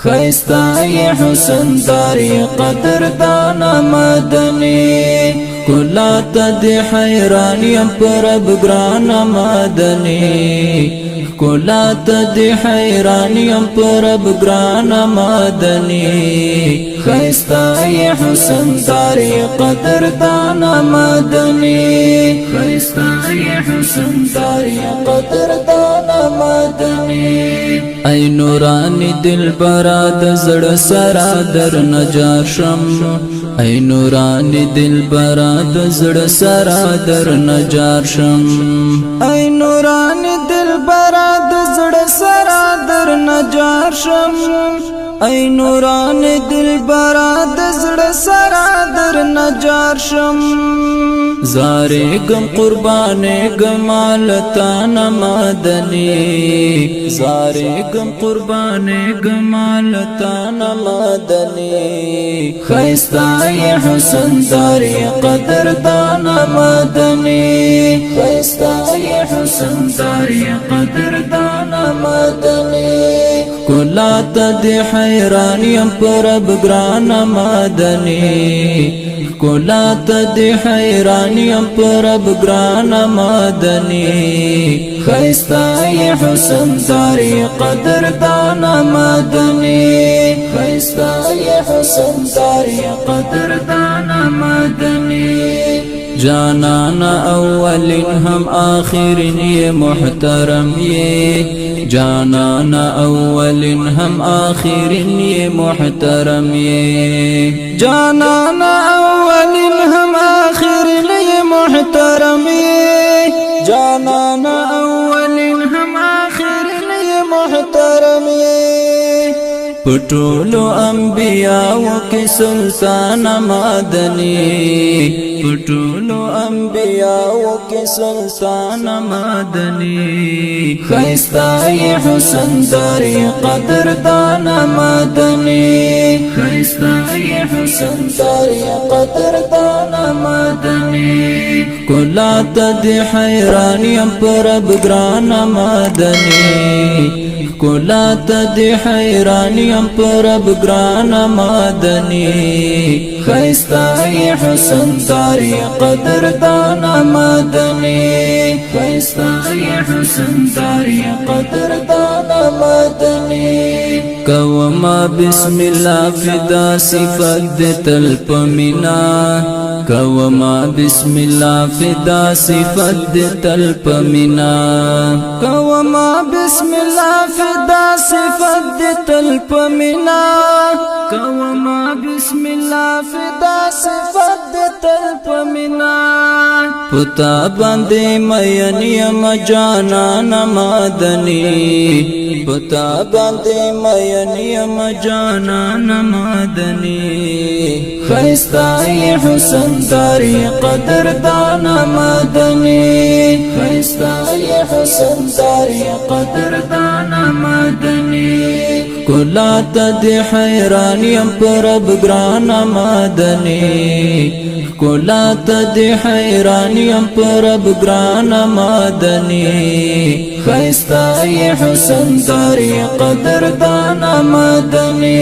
خیستا یہ حسن داری قدردان مدنی کلات دی حیرانیم پر اب گران مدنی کلات دی حیرانیم پر اب گران مدنی خیستا یہ حسن داری قدردان مدنی خیستا یہ حسن داری قدردان مدنی ای نورانی دل براد زڑ سرا در نجار شم ای نورانی دل براد زڑ سرا در نجار شم ای نورانی دل براد زڑ سرا در نجار شم ای نورانی دل براد زڑ سرا در نجار شم زارے گم قربانے گمالتان مدنی زارے گم قربانے گمالتان مدنی خیستا یہ حسن داری قدردان مدنی خیستا یہ حسن داری قدردان مدنی کلات دی حیرانیم پر اب گران مدنی کلات دی حیرانیم پر اب گران مدنی خیستا یہ حسن داری قدردان مدنی خیستا یہ حسن داری قدردان مدنی جانانا اول ہم آخر یہ محترم یہ جانانا اول ہم آخر یہ محترم یہ جانانا اول ہم آخر یہ محترم یہ جانانا اول ہم آخر یہ محترم یہ پٹولو انبیاء کی سلطان مدنی پٹولو انبیاء کی سلطان مدنی خیستا یہ حسن داری قدردان مدنی خیستا یہ حسن داری قدردان مدنی کلات دی حیرانیم پر اب گران مدنی کلات دی حیرانیم پر اب گران مدنی خیستا یہ حسن داری قدردان مدنی خیستا یہ حسن داری قدردان مدنی کوما بسم اللہ فدا صفت دی تلپ منا کوما بسم اللہ فدا صفت دی تلپ منا کوما بسم اللہ فدا صفت دی تلپ منا کوما بسم اللہ فدا صفت دی تلپ منا پتا باندے مینیم جانان مدنی پتا باندے مینیم جانان مدنی خیستا یہ حسن داری قدردان مدنی خیستا یہ حسن داری قدردان مدنی کلات دی حیرانیم پر اب گران مدنی کلات دی حیرانیم پر اب گران مدنی خیستا یہ حسن داری قدردان مدنی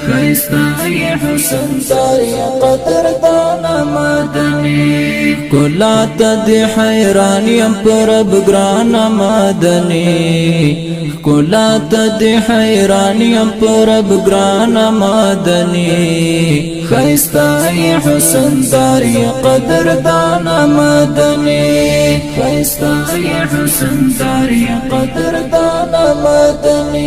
خیستا یہ حسن داری قدردان مدنی کلات دی حیرانیم پر اب گران مدنی کلات دی حیرانیم پر اب گران مدنی خیستا یہ حسن داری قدردان مدنی خیستا یہ حسن داری قدردان مدنی